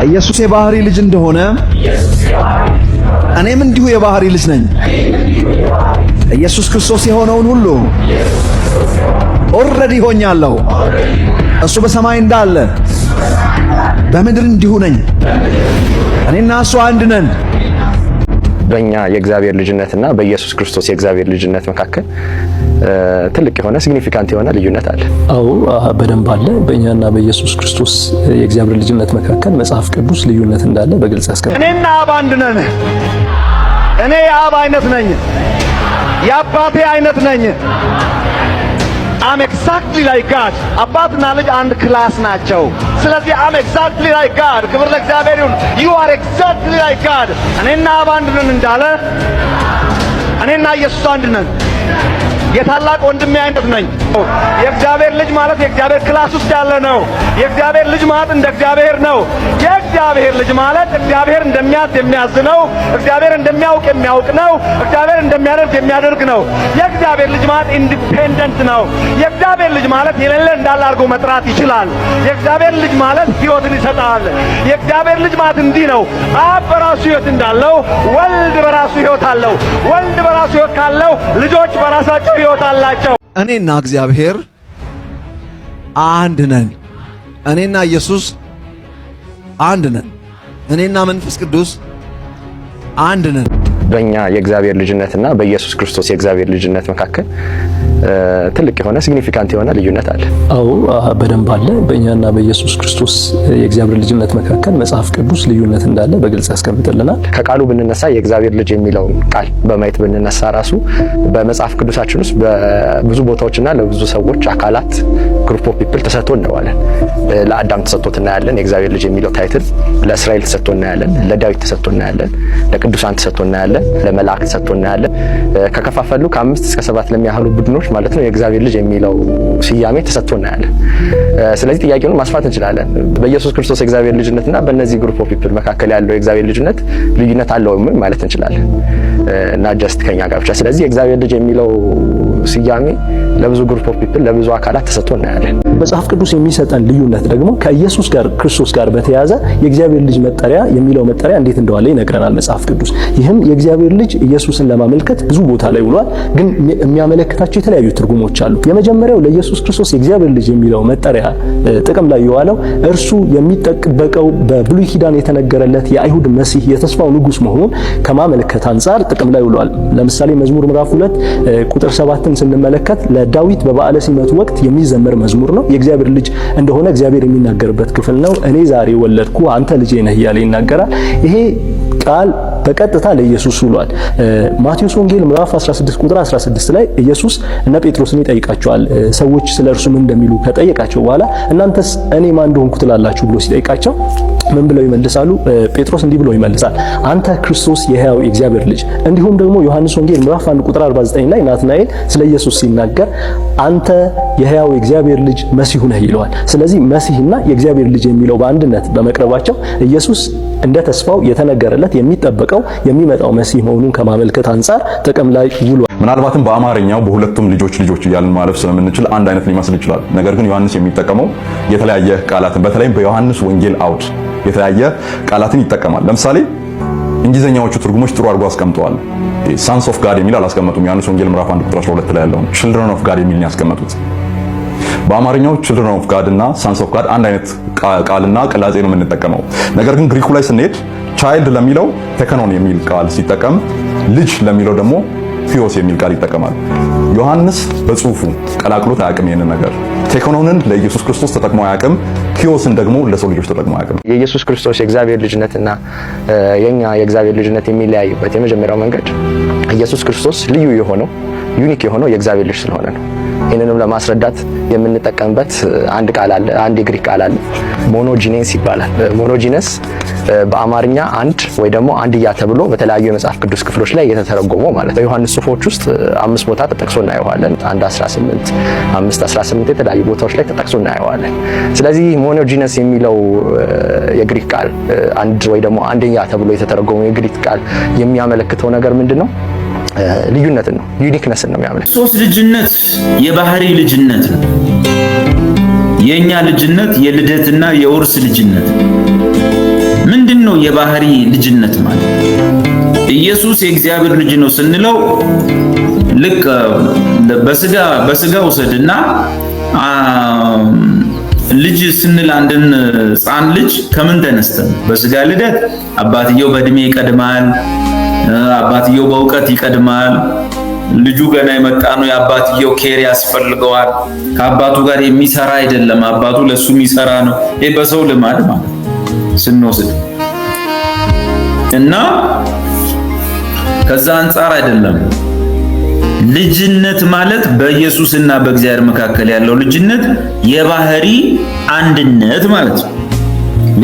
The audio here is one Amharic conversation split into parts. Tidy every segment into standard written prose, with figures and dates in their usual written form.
ኢየሱስ የባህሪ ልጅ እንደሆነ እኔም እንዲሁ የባህሪ ልጅ ነኝ። ኢየሱስ ክርስቶስ የሆነውን ሁሉ ኦልሬዲ ሆኛለሁ። እሱ በሰማይ እንዳለ በምድር እንዲሁ ነኝ። እኔና እሱ አንድ ነን። በእኛ የእግዚአብሔር ልጅነትና በኢየሱስ ክርስቶስ የእግዚአብሔር ልጅነት መካከል ትልቅ የሆነ ሲግኒፊካንት የሆነ ልዩነት አለ። አዎ በደንብ አለ። በእኛና በኢየሱስ ክርስቶስ የእግዚአብሔር ልጅነት መካከል መጽሐፍ ቅዱስ ልዩነት እንዳለ በግልጽ ያስቀምጣል። እኔና አብ አንድ ነን። እኔ የአብ አይነት ነኝ፣ የአባቴ አይነት ነኝ። I'm exactly like God. አባትና ልጅ አንድ ክላስ ናቸው። ስለዚህ I'm exactly like God. ክብር ለእግዚአብሔር ይሁን። You are exactly like God. እኔና አብ አንድ ነን እንዳለ እኔና ኢየሱስ አንድ ነን። የታላቅ ወንድሜ አይነት ነኝ። የእግዚአብሔር ልጅ ማለት የእግዚአብሔር ክላስ ውስጥ ያለ ነው። የእግዚአብሔር ልጅ ማለት እንደ እግዚአብሔር ነው። የእግዚአብሔር ልጅ ማለት እግዚአብሔር እንደሚያዝ የሚያዝ ነው። እግዚአብሔር እንደሚያውቅ የሚያውቅ ነው። እግዚአብሔር እንደሚያደርግ የሚያደርግ ነው። የእግዚአብሔር ልጅ ማለት ኢንዲፔንደንት ነው። የእግዚአብሔር ልጅ ማለት የሌለ እንዳለ አድርጎ መጥራት ይችላል። የእግዚአብሔር ልጅ ማለት ሕይወትን ይሰጣል። የእግዚአብሔር ልጅ ማለት እንዲህ ነው። አብ በራሱ ሕይወት እንዳለው ወልድ በራሱ ሕይወት አለው። ወልድ በራሱ ሕይወት ካለው ልጆች በራሳቸው ሕይወት አላቸው። እኔና እግዚአብሔር አንድ ነን። እኔና ኢየሱስ አንድ ነን። እኔና መንፈስ ቅዱስ አንድ ነን። በእኛ የእግዚአብሔር ልጅነትና በኢየሱስ ክርስቶስ የእግዚአብሔር ልጅነት መካከል ትልቅ የሆነ ሲግኒፊካንት የሆነ ልዩነት አለ። አዎ በደንብ አለ። በእኛና በኢየሱስ ክርስቶስ የእግዚአብሔር ልጅነት መካከል መጽሐፍ ቅዱስ ልዩነት እንዳለ በግልጽ ያስቀምጥልናል። ከቃሉ ብንነሳ የእግዚአብሔር ልጅ የሚለውን ቃል በማየት ብንነሳ ራሱ በመጽሐፍ ቅዱሳችን ውስጥ በብዙ ቦታዎችና ለብዙ ሰዎች አካላት ግሩፕ ኦፍ ፒፕል ተሰጥቶ እናያለን። ለአዳም ተሰጥቶት እናያለን የእግዚአብሔር ልጅ የሚለው ታይትል። ለእስራኤል ተሰጥቶ እናያለን። ለዳዊት ተሰጥቶ እናያለን። ለቅዱሳን ተሰጥቶ እናያለን። ለመላእክት ተሰጥቶ እናያለን። ከከፋፈሉ ከ5 እስከ 7 ለሚያህሉ ቡድኖች ማለት ነው የእግዚአብሔር ልጅ የሚለው ስያሜ ተሰጥቶ እናያለን። ስለዚህ ጥያቄውን ማስፋት እንችላለን። በኢየሱስ ክርስቶስ የእግዚአብሔር ልጅነትና በእነዚህ ግሩፕ ኦፍ ፒፕል መካከል ያለው የእግዚአብሔር ልጅነት ልዩነት አለው ማለት እንችላለን እና ጀስት ከኛ ጋር ብቻ። ስለዚህ የእግዚአብሔር ልጅ የሚለው ስያሜ ለብዙ ግሩፕ ኦፍ ፒፕል ለብዙ አካላት ተሰጥቶ እናያለን። መጽሐፍ ቅዱስ የሚሰጠን ልዩነት ደግሞ ከኢየሱስ ጋር ክርስቶስ ጋር በተያያዘ የእግዚአብሔር ልጅ መጠሪያ የሚለው መጠሪያ እንዴት እንደዋለ ይነግረናል መጽሐፍ ቅዱስ። ይህም የእግዚአብሔር ልጅ ኢየሱስን ለማመልከት ብዙ ቦታ ላይ ውሏል፣ ግን የሚያመለክታቸው የተለያዩ ትርጉሞች አሉ። የመጀመሪያው ለኢየሱስ ክርስቶስ የእግዚአብሔር ልጅ የሚለው መጠሪያ ጥቅም ላይ የዋለው እርሱ የሚጠበቀው በብሉይ ኪዳን የተነገረለት የአይሁድ መሲህ የተስፋው ንጉስ መሆኑን ከማመልከት አንጻር ጥቅም ላይ ውሏል። ለምሳሌ መዝሙር ምዕራፍ 2 ቁጥር 7ን ስንመለከት ለዳዊት በበዓለ ሲመቱ ወቅት የሚዘመር መዝሙር ነው። የእግዚአብሔር ልጅ እንደሆነ እግዚአብሔር የሚናገርበት ክፍል ነው። እኔ ዛሬ ወለድኩ አንተ ልጄ ነህ እያለ ይናገራል። ይሄ ቃል በቀጥታ ለኢየሱስ ውሏል። ማቴዎስ ወንጌል ምዕራፍ 16 ቁጥር 16 ላይ ኢየሱስ እነ ጴጥሮስን ይጠይቃቸዋል። ሰዎች ስለ እርሱ ምን እንደሚሉ ከጠየቃቸው በኋላ እናንተስ እኔ ማን እንደሆንኩ ትላላችሁ ብሎ ሲጠይቃቸው ምን ብለው ይመልሳሉ? ጴጥሮስ እንዲህ ብሎ ይመልሳል፣ አንተ ክርስቶስ የሕያው የእግዚአብሔር ልጅ። እንዲሁም ደግሞ ዮሐንስ ወንጌል ምዕራፍ 1 ቁጥር 49 ላይ ናትናኤል ስለ ኢየሱስ ሲናገር አንተ የሕያው የእግዚአብሔር ልጅ መሲሁ ነህ ይለዋል። ስለዚህ መሲህና የእግዚአብሔር ልጅ የሚለው በአንድነት በመቅረባቸው ኢየሱስ እንደ ተስፋው የተነገረለት የሚጠበቀው የሚመጣው መሲህ መሆኑን ከማመልከት አንጻር ጥቅም ላይ ውሏል። ምናልባትም በአማርኛው በሁለቱም ልጆች እያልን ማለፍ ስለምንችል አንድ አይነት ሊመስል ይችላል። ነገር ግን ዮሐንስ የሚጠቀመው የተለያየ ቃላትን በተለይም በዮሐንስ ወንጌል አውድ የተለያየ ቃላትን ይጠቀማል። ለምሳሌ እንግሊዘኛዎቹ ትርጉሞች ጥሩ አድርጎ አስቀምጠዋል። ሳንስ ኦፍ ጋድ የሚል አላስቀመጡም። ዮሐንስ ወንጌል ምዕራፍ 1 ቁጥር 12 ላይ ያለውን ችልድረን ኦፍ ጋድ የሚል ነው ያስቀመጡት። በአማርኛው ችልድረን ኦፍ ጋድ እና ሳንስ ኦፍ ጋድ አንድ አይነት ቃልና ቅላጼ ነው የምንጠቀመው። ነገር ግን ግሪኩ ላይ ስንሄድ ቻይልድ ለሚለው ቴክኖን የሚል ቃል ሲጠቀም፣ ልጅ ለሚለው ደግሞ ፊዮስ የሚል ቃል ይጠቀማል። ዮሐንስ በጽሁፉ ቀላቅሎት አያውቅም። ይሄንን ነገር ቴክኖንን ለኢየሱስ ክርስቶስ ተጠቅሞ አያውቅም። ፊዮስን ደግሞ ለሰው ልጆች ተጠቅሞ አያውቅም። የኢየሱስ ክርስቶስ የእግዚአብሔር ልጅነትና የኛ የእግዚአብሔር ልጅነት የሚለያይበት የመጀመሪያው መንገድ ኢየሱስ ክርስቶስ ልዩ የሆነው ዩኒክ የሆነው የእግዚአብሔር ልጅ ስለሆነ ነው። ይህንንም ለማስረዳት የምንጠቀምበት አንድ ቃል አለ፣ አንድ የግሪክ ቃል አለ፣ ሞኖጂኔስ ይባላል። ሞኖጂነስ በአማርኛ አንድ ወይ ደግሞ አንድያ ተብሎ በተለያዩ የመጽሐፍ ቅዱስ ክፍሎች ላይ የተተረጎመው ማለት ነው። በዮሐንስ ጽሑፎች ውስጥ 5 ቦታ ተጠቅሶ እናየዋለን። 1:18 5:18 የተለያዩ ቦታዎች ላይ ተጠቅሶ እናየዋለን። ስለዚህ ሞኖጂነስ የሚለው የግሪክ ቃል አንድ ወይ ደግሞ አንድያ ተብሎ የተተረጎመው የግሪክ ቃል የሚያመለክተው ነገር ምንድነው? ልዩነትን ነው፣ ዩኒክነስን ነው የሚያመለክተው። ሶስት ልጅነት የባህሪ ልጅነት ነው። የኛ ልጅነት የልደትና የውርስ ልጅነት ነው። የባህሪ ልጅነት ማለት? ኢየሱስ የእግዚአብሔር ልጅ ነው ስንለው ልክ በስጋ ውሰድና ልጅ ስንል አንድን ሕፃን ልጅ ከምን ተነስተን? በስጋ ልደት አባትየው በእድሜ ይቀድማል፣ አባትየው በእውቀት ይቀድማል። ልጁ ገና የመጣ ነው፣ የአባትየው ኬር ያስፈልገዋል። ከአባቱ ጋር የሚሰራ አይደለም፣ አባቱ ለሱ የሚሰራ ነው። ይሄ በሰው ልማድ ማለት ስንወስድ እና ከዛ አንጻር አይደለም። ልጅነት ማለት በኢየሱስና በእግዚአብሔር መካከል ያለው ልጅነት የባህሪ አንድነት ማለት ነው።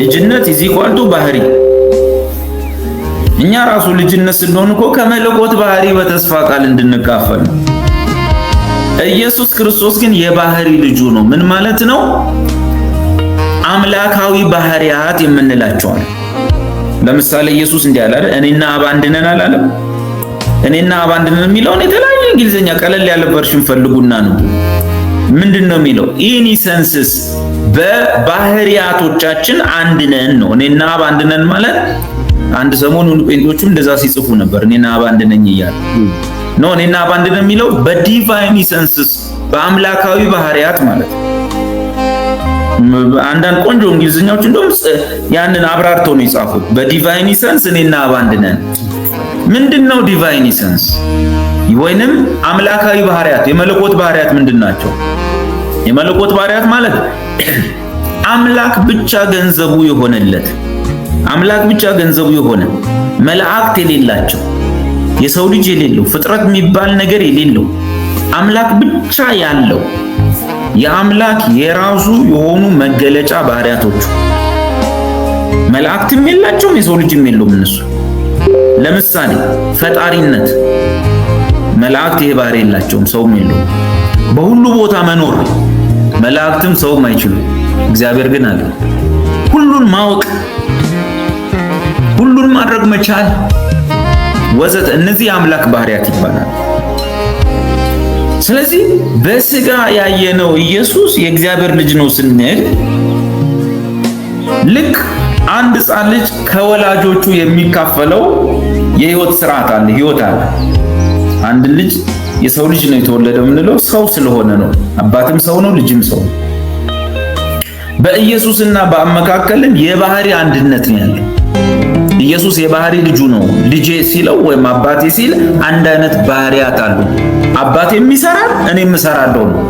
ልጅነት ይዚኳልቱ ባህሪ። እኛ ራሱ ልጅነት ስንሆን እኮ ከመለኮት ባህሪ በተስፋ ቃል እንድንካፈል ነው። ኢየሱስ ክርስቶስ ግን የባህሪ ልጁ ነው። ምን ማለት ነው? አምላካዊ ባህሪያት የምንላቸዋል። ለምሳሌ ኢየሱስ እንዲህ አለ አይደል? እኔና አብ አንድ ነን አላለም? እኔና አብ አንድ ነን የሚለውን የተለያየ እንግሊዘኛ ቀለል ያለ ቨርሽን ፈልጉና ነው። ምንድነው የሚለው? ኢኒሰንስስ በባህሪያቶቻችን አንድ ነን ነው። እኔና አብ አንድ ነን ማለት አንድ ሰሞኑን ጴንጤዎችም እንደዛ ሲጽፉ ነበር። እኔና አብ አንድ ነኝ እያሉ ነው። እኔና አብ አንድ ነን የሚለው በዲቫይን ኢሰንስስ በአምላካዊ ባህሪያት ማለት ነው። አንዳንድ ቆንጆ እንግሊዘኛዎች እንደውም ያንን አብራርተው ነው የጻፉት። በዲቫይን ኢሰንስ እኔና አብ አንድ ነን። ምንድነው ዲቫይን ኢሰንስ? ወይንም አምላካዊ ባህሪያት የመለኮት ባህሪያት ምንድናቸው? የመለኮት ባህሪያት ማለት አምላክ ብቻ ገንዘቡ የሆነለት፣ አምላክ ብቻ ገንዘቡ የሆነ መላእክት የሌላቸው፣ የሰው ልጅ የሌለው፣ ፍጥረት የሚባል ነገር የሌለው አምላክ ብቻ ያለው የአምላክ የራሱ የሆኑ መገለጫ ባህሪያቶቹ። መላእክትም የላቸውም፣ የሰው ልጅም የለውም እነሱ። ለምሳሌ ፈጣሪነት፣ መላእክት ይሄ ባህሪ የላቸውም፣ ሰውም የለውም። በሁሉ ቦታ መኖር መላእክትም ሰውም አይችሉም፣ እግዚአብሔር ግን አለ። ሁሉን ማወቅ፣ ሁሉን ማድረግ መቻል ወዘተ፣ እነዚህ አምላክ ባህሪያት ይባላል። ስለዚህ በስጋ ያየነው ኢየሱስ የእግዚአብሔር ልጅ ነው ስንል ልክ አንድ ሕፃን ልጅ ከወላጆቹ የሚካፈለው የህይወት ስርዓት አለ፣ ህይወት አለ። አንድ ልጅ የሰው ልጅ ነው የተወለደው የምንለው ሰው ስለሆነ ነው። አባትም ሰው ነው፣ ልጅም ሰው ነው። በኢየሱስና በአብ መካከልም የባህሪ አንድነት ነው ያለው። ኢየሱስ የባህሪ ልጁ ነው። ልጄ ሲለው ወይም አባቴ ሲል አንድ አይነት ባህሪያት አሉ። አባቴ የሚሰራል እኔም እሰራለሁ ነው።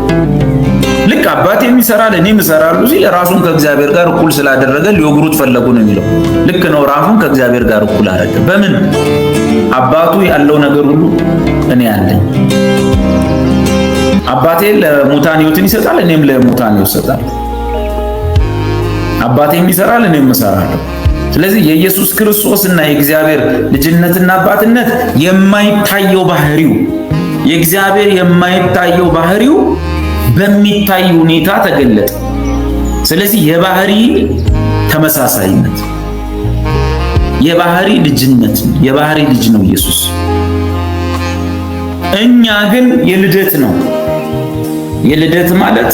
ልክ አባቴ የሚሰራል እኔም እሰራለሁ ሲል ራሱን ከእግዚአብሔር ጋር እኩል ስላደረገ ሊወግሩት ፈለጉ ነው የሚለው። ልክ ነው። ራሱን ከእግዚአብሔር ጋር እኩል አደረገ። በምን? አባቱ ያለው ነገር ሁሉ እኔ አለኝ። አባቴ ለሙታን ሕይወትን ይሰጣል፣ እኔም ለሙታን ሕይወት እሰጣለሁ። አባቴ የሚሰራል እኔም እሰራለሁ። ስለዚህ የኢየሱስ ክርስቶስና የእግዚአብሔር ልጅነትና አባትነት የማይታየው ባህሪው፣ የእግዚአብሔር የማይታየው ባህሪው በሚታይ ሁኔታ ተገለጠ። ስለዚህ የባህሪ ተመሳሳይነት፣ የባህሪ ልጅነት፣ የባህሪ ልጅ ነው ኢየሱስ። እኛ ግን የልደት ነው። የልደት ማለት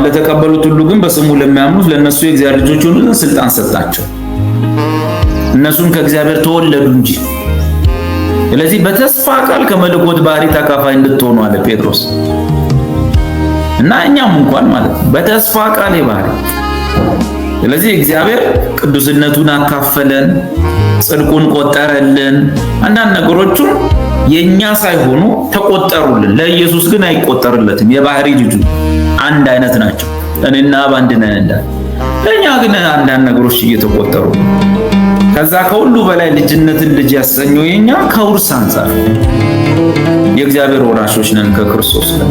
ለተቀበሉት ሁሉ ግን በስሙ ለሚያምኑት ለነሱ የእግዚአብሔር ልጆች ሆኑ ዘንድ ስልጣን ሰጣቸው። እነሱም ከእግዚአብሔር ተወለዱ እንጂ። ስለዚህ በተስፋ ቃል ከመለኮት ባህሪ ተካፋይ እንድትሆኑ አለ ጴጥሮስ። እና እኛም እንኳን ማለት ነው በተስፋ ቃል የባህሪ። ስለዚህ እግዚአብሔር ቅዱስነቱን አካፈለን፣ ጽድቁን ቆጠረልን። አንዳንድ ነገሮቹ የኛ ሳይሆኑ ተቆጠሩልን። ለኢየሱስ ግን አይቆጠርለትም። የባህሪ ልጁ አንድ አይነት ናቸው። እኔና አብ አንድ ነን እንዳለ፣ ለኛ ግን አንዳንድ ነገሮች እየተቆጠሩ። ከዛ ከሁሉ በላይ ልጅነትን ልጅ ያሰኘው የኛ ከውርስ አንፃር የእግዚአብሔር ወራሾች ነን ከክርስቶስ ጋር።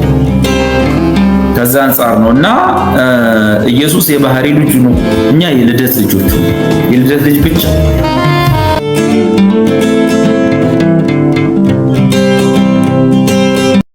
ከዛ አንፃር ነውና ኢየሱስ የባህሪ ልጁ ነው፣ እኛ የልደት ልጆቹ። የልደት ልጅ ብቻ